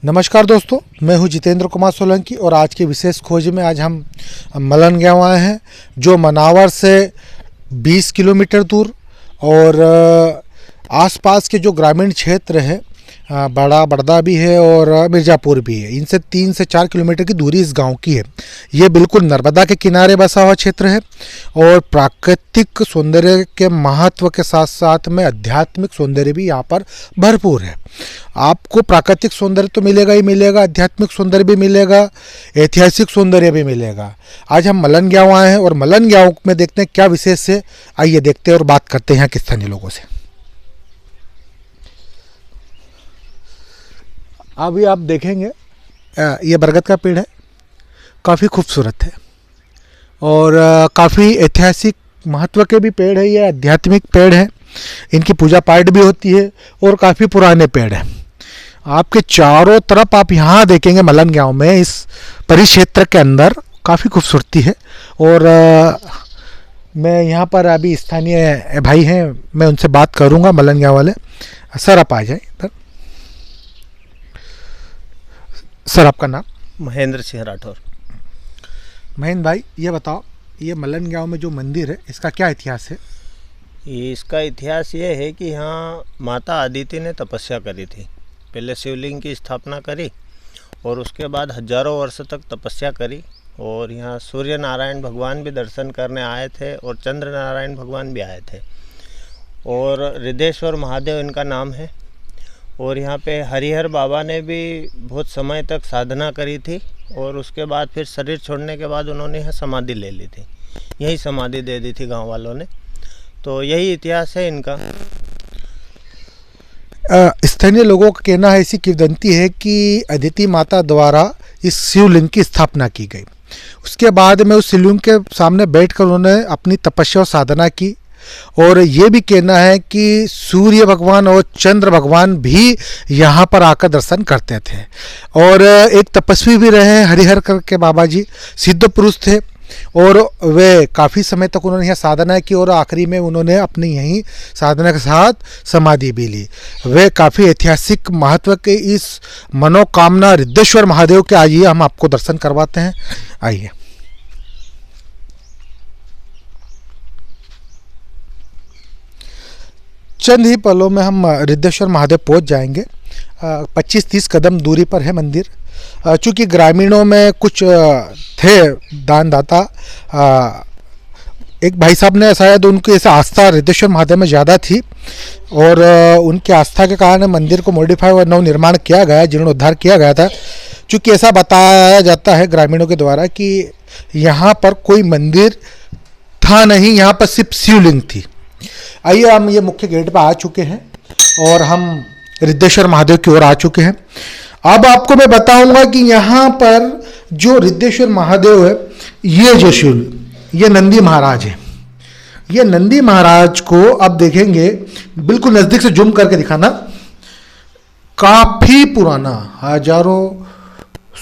नमस्कार दोस्तों, मैं हूं जितेंद्र कुमार सोलंकी और आज की विशेष खोज में आज हम मलन गाँव आए हैं, जो मनावर से 20 किलोमीटर दूर और आसपास के जो ग्रामीण क्षेत्र है, बड़ा बड़दा भी है और मिर्ज़ापुर भी है, इनसे 3 से 4 किलोमीटर की दूरी इस गांव की है। ये बिल्कुल नर्मदा के किनारे बसा हुआ क्षेत्र है और प्राकृतिक सौंदर्य के महत्व के साथ साथ में आध्यात्मिक सौंदर्य भी यहाँ पर भरपूर है। आपको प्राकृतिक सौंदर्य तो मिलेगा ही मिलेगा, आध्यात्मिक सौंदर्य भी मिलेगा, ऐतिहासिक सौंदर्य भी मिलेगा। आज हम मलन गाँव आए हैं और मलन गाँव में देखते हैं क्या विशेष है। आइए देखते हैं और बात करते हैं यहाँ के स्थानीय लोगों से। अभी आप देखेंगे ये बरगद का पेड़ है, काफ़ी खूबसूरत है और काफ़ी ऐतिहासिक महत्व के भी पेड़ है। ये आध्यात्मिक पेड़ है, इनकी पूजा पाठ भी होती है और काफ़ी पुराने पेड़ हैं। आपके चारों तरफ आप यहाँ देखेंगे मलन गाँव में, इस परिक्षेत्र के अंदर काफ़ी खूबसूरती है। और मैं यहाँ पर अभी स्थानीय भाई हैं, मैं उनसे बात करूँगा, मलन गाँव वाले। सर आप आ जाए इधर। सर आपका नाम? महेंद्र सिंह राठौर। महेंद्र भाई, ये बताओ, ये मलन गाँव में जो मंदिर है इसका क्या इतिहास है? इसका इतिहास ये है कि यहाँ माता अदिति ने तपस्या करी थी। पहले शिवलिंग की स्थापना करी और उसके बाद हजारों वर्ष तक तपस्या करी और यहाँ सूर्य नारायण भगवान भी दर्शन करने आए थे और चंद्र नारायण भगवान भी आए थे और रिद्धेश्वर महादेव इनका नाम है। और यहाँ पे हरिहर बाबा ने भी बहुत समय तक साधना करी थी और उसके बाद फिर शरीर छोड़ने के बाद उन्होंने यहाँ समाधि ले ली थी, यही समाधि दे दी थी गांव वालों ने। तो यही इतिहास है इनका। स्थानीय लोगों का कहना है, ऐसी किंवदंती है कि अदिति माता द्वारा इस शिवलिंग की स्थापना की गई। उसके बाद में उस शिवलिंग के सामने बैठकर उन्होंने अपनी तपस्या और साधना की और ये भी कहना है कि सूर्य भगवान और चंद्र भगवान भी यहाँ पर आकर दर्शन करते थे। और एक तपस्वी भी रहे हरिहर करके बाबा जी, सिद्ध पुरुष थे और वे काफ़ी समय तक उन्होंने यहाँ साधना की और आखिरी में उन्होंने अपनी यहीं साधना के साथ समाधि भी ली। वे काफ़ी ऐतिहासिक महत्व के इस मनोकामना रिद्धेश्वर महादेव के आइए हम आपको दर्शन करवाते हैं। आइए। चंद ही पलों में हम रिद्धेश्वर महादेव पहुंच जाएंगे। 25-30 कदम दूरी पर है मंदिर। चूँकि ग्रामीणों में कुछ थे दानदाता, एक भाई साहब ने शायद उनकी ऐसा आस्था रिद्धेश्वर महादेव में ज़्यादा थी और उनकी आस्था के कारण मंदिर को मॉडिफाई और नव निर्माण किया गया, जीर्णोद्धार किया गया था। चूँकि ऐसा बताया जाता है ग्रामीणों के द्वारा कि यहाँ पर कोई मंदिर था नहीं, यहाँ पर सिर्फ शिवलिंग थी। आइए, हम ये मुख्य गेट पर आ चुके हैं और हम रिद्धेश्वर महादेव की ओर आ चुके हैं। अब आपको मैं बताऊंगा कि यहाँ पर जो रिद्धेश्वर महादेव है, ये जो ये नंदी महाराज है। ये नंदी महाराज को अब देखेंगे, बिल्कुल नज़दीक से जूम करके दिखाना, काफ़ी पुराना, हजारों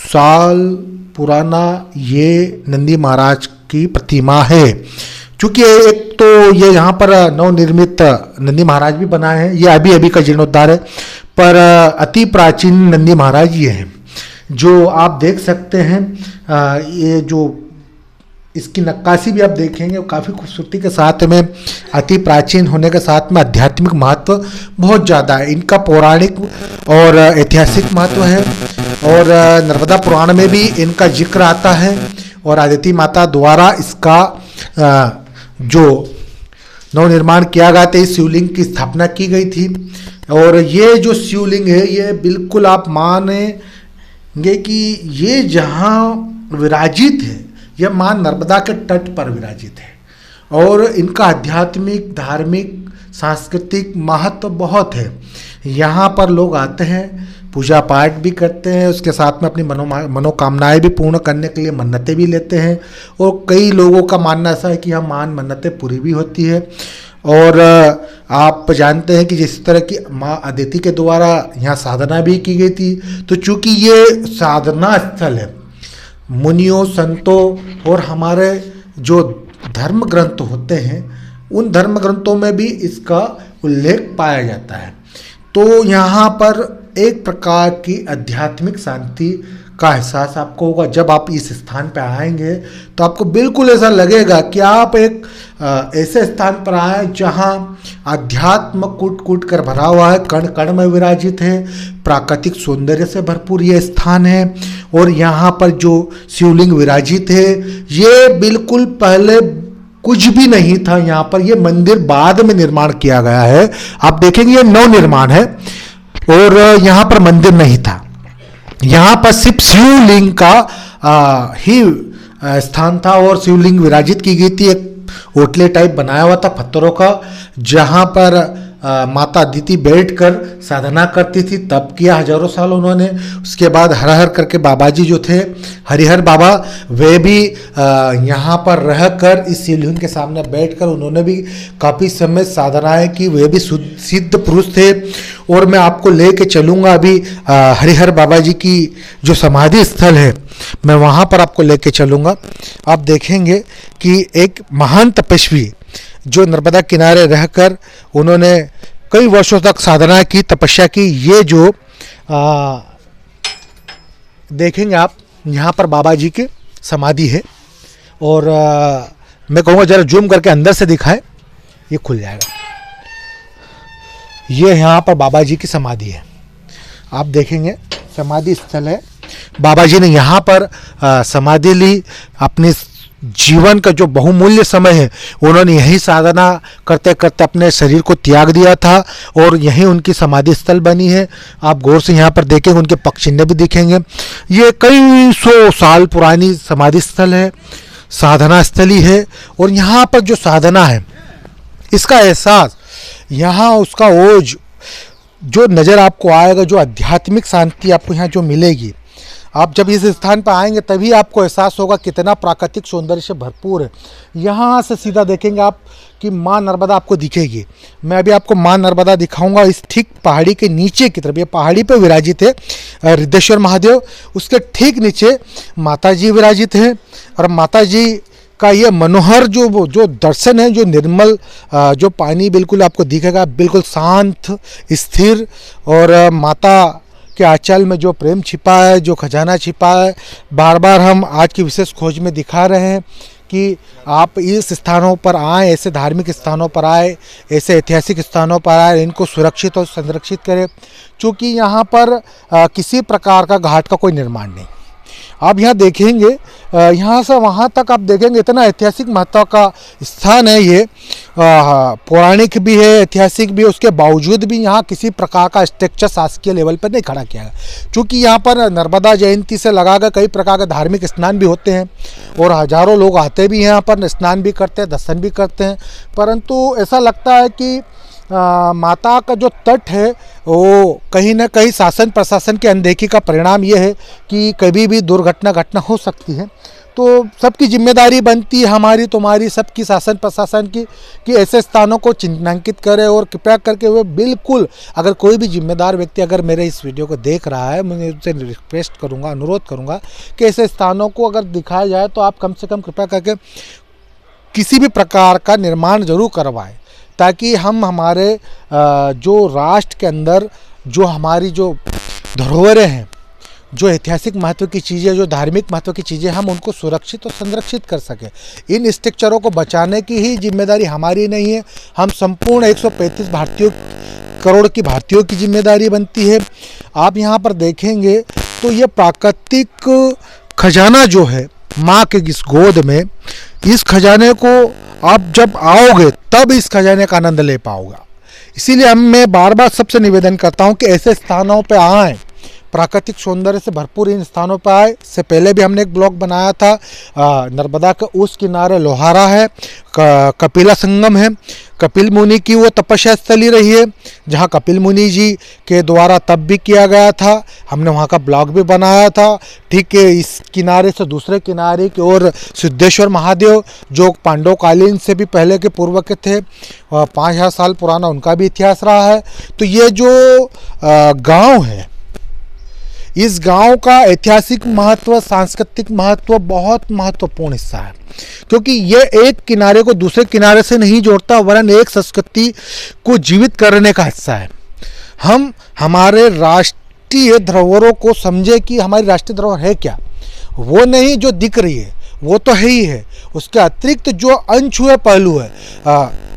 साल पुराना ये नंदी महाराज की प्रतिमा है। चूँकि एक तो ये यहाँ पर नवनिर्मित नंदी महाराज भी बनाए हैं, ये अभी अभी का जीर्णोद्धार है, पर अति प्राचीन नंदी महाराज ये हैं जो आप देख सकते हैं। ये जो इसकी नक्काशी भी आप देखेंगे, काफ़ी खूबसूरती के साथ में, अति प्राचीन होने के साथ में आध्यात्मिक महत्व बहुत ज़्यादा है। इनका पौराणिक और ऐतिहासिक महत्व है और नर्मदा पुराण में भी इनका जिक्र आता है और अदिति माता द्वारा इसका जो नवनिर्माण किया गया था, इस शिवलिंग की स्थापना की गई थी। और ये जो शिवलिंग है, ये बिल्कुल आप मानेंगे कि ये जहाँ विराजित है, यह माँ नर्मदा के तट पर विराजित है और इनका आध्यात्मिक, धार्मिक, सांस्कृतिक महत्व बहुत है। यहाँ पर लोग आते हैं, पूजा पाठ भी करते हैं, उसके साथ में अपनी मनोकामनाएं भी पूर्ण करने के लिए मन्नतें भी लेते हैं और कई लोगों का मानना ऐसा है कि यहाँ मन्नतें पूरी भी होती है। और आप जानते हैं कि जिस तरह की माँ अदिति के द्वारा यहाँ साधना भी की गई थी, तो चूँकि ये साधना स्थल है, मुनियों, संतों और हमारे जो धर्म ग्रंथ होते हैं, उन धर्म ग्रंथों में भी इसका उल्लेख पाया जाता है। तो यहाँ पर एक प्रकार की आध्यात्मिक शांति का एहसास आपको होगा। जब आप इस स्थान पर आएंगे तो आपको बिल्कुल ऐसा लगेगा कि आप एक ऐसे स्थान पर आए जहाँ अध्यात्म कूट कूट कर भरा हुआ है, कण कण में विराजित है, प्राकृतिक सौंदर्य से भरपूर ये स्थान है। और यहाँ पर जो शिवलिंग विराजित है ये बिल्कुल पहले कुछ भी नहीं था। यहाँ पर ये मंदिर बाद में निर्माण किया गया है। आप देखेंगे ये नव निर्माण है और यहाँ पर मंदिर नहीं था। यहाँ पर सिर्फ शिवलिंग का ही स्थान था और शिवलिंग विराजित की गई थी। एक ओटले टाइप बनाया हुआ था पत्थरों का, जहाँ पर माता अदिति बैठकर साधना करती थी। तब किया हजारों साल उन्होंने। उसके बाद हर हर करके बाबा जी जो थे, हरिहर बाबा, वे भी यहाँ पर रहकर इस शिवलिंग के सामने बैठकर उन्होंने भी काफ़ी समय साधनाएं की। वे भी सिद्ध पुरुष थे। और मैं आपको ले कर चलूँगा अभी हरिहर बाबा जी की जो समाधि स्थल है, मैं वहाँ पर आपको ले कर चलूँगा। आप देखेंगे कि एक महान तपस्वी जो नर्मदा किनारे रहकर उन्होंने कई वर्षों तक साधना की, तपस्या की। ये जो देखेंगे आप, यहाँ पर बाबा जी की समाधि है। और मैं कहूँगा जरा जूम करके अंदर से दिखाए, ये खुल जाएगा। ये यहाँ पर बाबा जी की समाधि है। आप देखेंगे समाधि स्थल है। बाबा जी ने यहाँ पर समाधि ली। अपने जीवन का जो बहुमूल्य समय है उन्होंने यही साधना करते करते अपने शरीर को त्याग दिया था और यहीं उनकी समाधि स्थल बनी है। आप गौर से यहाँ पर देखेंगे, उनके पग चिन्ह भी दिखेंगे। ये कई सौ साल पुरानी समाधि स्थल है, साधना स्थली है। और यहाँ पर जो साधना है इसका एहसास, यहाँ उसका ओज जो नज़र आपको आएगा, जो आध्यात्मिक शांति आपको यहाँ जो मिलेगी, आप जब इस स्थान पर आएंगे तभी आपको एहसास होगा कितना प्राकृतिक सौंदर्य से भरपूर है। यहाँ से सीधा देखेंगे आप कि माँ नर्मदा आपको दिखेगी। मैं अभी आपको माँ नर्मदा दिखाऊंगा। इस ठीक पहाड़ी के नीचे की तरफ, ये पहाड़ी पे विराजित है रिद्धेश्वर महादेव, उसके ठीक नीचे माता जी विराजित है। और माता जी का ये मनोहर जो दर्शन है, जो निर्मल जो पानी बिल्कुल आपको दिखेगा, बिल्कुल शांत स्थिर। और माता के आंचल में जो प्रेम छिपा है, जो खजाना छिपा है, बार बार हम आज की विशेष खोज में दिखा रहे हैं कि आप इस स्थानों पर आएँ, ऐसे धार्मिक स्थानों पर आए, ऐसे ऐतिहासिक स्थानों पर आए, इनको सुरक्षित और संरक्षित करें। क्योंकि यहाँ पर किसी प्रकार का घाट का कोई निर्माण नहीं। आप यहाँ देखेंगे, यहाँ से वहाँ तक आप देखेंगे, इतना ऐतिहासिक महत्व का स्थान है ये। पौराणिक भी है, ऐतिहासिक भी है। उसके बावजूद भी यहाँ किसी प्रकार का स्ट्रक्चर शासकीय लेवल पर नहीं खड़ा किया गया। क्योंकि यहाँ पर नर्मदा जयंती से लगाकर कई प्रकार के धार्मिक स्नान भी होते हैं और हजारों लोग आते भी हैं यहाँ पर, स्नान भी करते हैं, दर्शन भी करते हैं। परंतु ऐसा लगता है कि माता का जो तट है वो कहीं ना कहीं शासन प्रशासन की अनदेखी का परिणाम ये है कि कभी भी दुर्घटना घटना हो सकती है। तो सबकी जिम्मेदारी बनती है, हमारी तुम्हारी सबकी, शासन प्रशासन की, कि ऐसे स्थानों को चिन्हांकित करें। और कृपया करके वे बिल्कुल, अगर कोई भी जिम्मेदार व्यक्ति अगर मेरे इस वीडियो को देख रहा है, मैं उससे रिक्वेस्ट करूँगा, अनुरोध करूँगा कि ऐसे स्थानों को अगर दिखाया जाए तो आप कम से कम कृपया करके किसी भी प्रकार का निर्माण जरूर करवाएं, ताकि हम हमारे जो राष्ट्र के अंदर जो हमारी जो धरोहरें हैं, जो ऐतिहासिक महत्व की चीज़ें, जो धार्मिक महत्व की चीज़ें, हम उनको सुरक्षित और संरक्षित कर सकें। इन स्ट्रक्चरों को बचाने की ही जिम्मेदारी हमारी नहीं है, हम संपूर्ण 135 करोड़ की भारतीयों की जिम्मेदारी बनती है। आप यहाँ पर देखेंगे तो ये प्राकृतिक खजाना जो है माँ के इस गोद में, इस खजाने को आप जब आओगे तब इस खजाने का आनंद ले पाओगे। इसीलिए मैं बार बार सबसे निवेदन करता हूँ कि ऐसे स्थानों पे आएँ, प्राकृतिक सौंदर्य से भरपूर इन स्थानों पर आए। इससे पहले भी हमने एक ब्लॉग बनाया था। नर्मदा के उस किनारे लोहारा है, कपिला संगम है, कपिल मुनि की वो तपस्या स्थली रही है, जहाँ कपिल मुनि जी के द्वारा तप भी किया गया था। हमने वहाँ का ब्लॉग भी बनाया था। ठीक है, इस किनारे से दूसरे किनारे की ओर सिद्धेश्वर महादेव, जो पांडव कालीन से भी पहले के पूर्व के थे, 5000 साल पुराना उनका भी इतिहास रहा है। तो ये जो गाँव है, इस गांव का ऐतिहासिक महत्व, सांस्कृतिक महत्व बहुत महत्वपूर्ण हिस्सा है। क्योंकि ये एक किनारे को दूसरे किनारे से नहीं जोड़ता, वरन एक संस्कृति को जीवित करने का हिस्सा है। हम हमारे राष्ट्र राष्ट्रीय धरोहरों को समझे कि हमारी राष्ट्रीय धरोहर है क्या। वो नहीं जो दिख रही है, वो तो है ही है, उसके अतिरिक्त जो अनछुए पहलू है,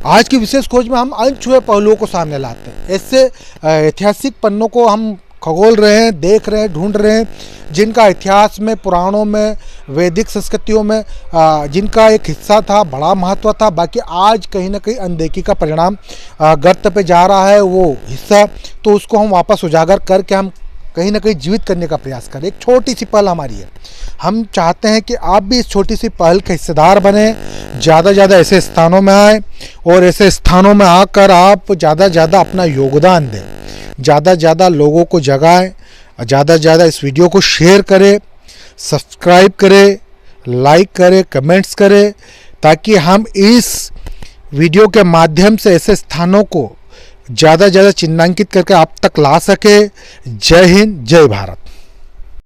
आज की विशेष खोज में हम अनछुए पहलुओं को सामने लाते हैं। ऐसे ऐतिहासिक पन्नों को हम खगोल रहे हैं, देख रहे हैं, ढूंढ रहे हैं, जिनका इतिहास में, पुराणों में, वैदिक संस्कृतियों में जिनका एक हिस्सा था, बड़ा महत्व था, बाकी आज कहीं ना कहीं अनदेखी का परिणाम गर्त पे जा रहा है वो हिस्सा। तो उसको हम वापस उजागर करके हम कहीं ना कहीं जीवित करने का प्रयास करें। एक छोटी सी पहल हमारी है, हम चाहते हैं कि आप भी इस छोटी सी पहल के हिस्सेदार बने, ज़्यादा से ज़्यादा ऐसे स्थानों में आए और ऐसे स्थानों में आकर आप ज़्यादा से ज़्यादा अपना योगदान दें, ज़्यादा से ज़्यादा लोगों को जगाएं, ज़्यादा से ज़्यादा इस वीडियो को शेयर करें, सब्सक्राइब करें, लाइक करें, कमेंट्स करें, ताकि हम इस वीडियो के माध्यम से ऐसे स्थानों को ज़्यादा से ज़्यादा चिन्हांकित करके आप तक ला सके। जय हिंद, जय भारत।